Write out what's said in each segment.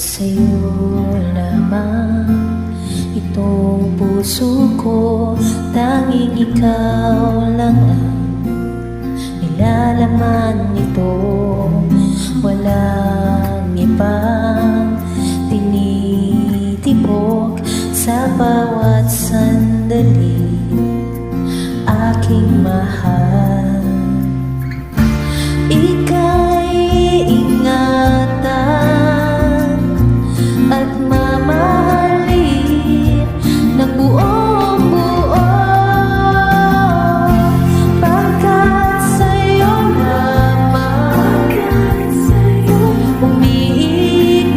Sa'yo lamang itong puso ko, tanging ikaw lang ang nilalaman nito. Walang ibang tinitibok sa bawat sandali, aking mahal. Ika'y ingatan at mamahalin ng buong buo, pagkat sa'yo lamang umiikot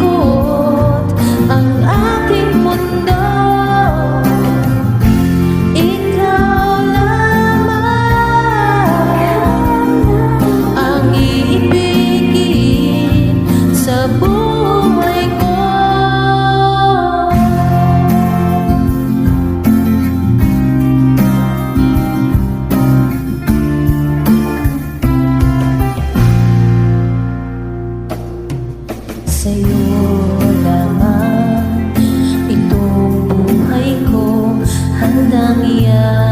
ang aking mundo. Ikaw lamang ang iibigin sa buhay ko. Sa'yo lamang itong buhay ko, handang iyan.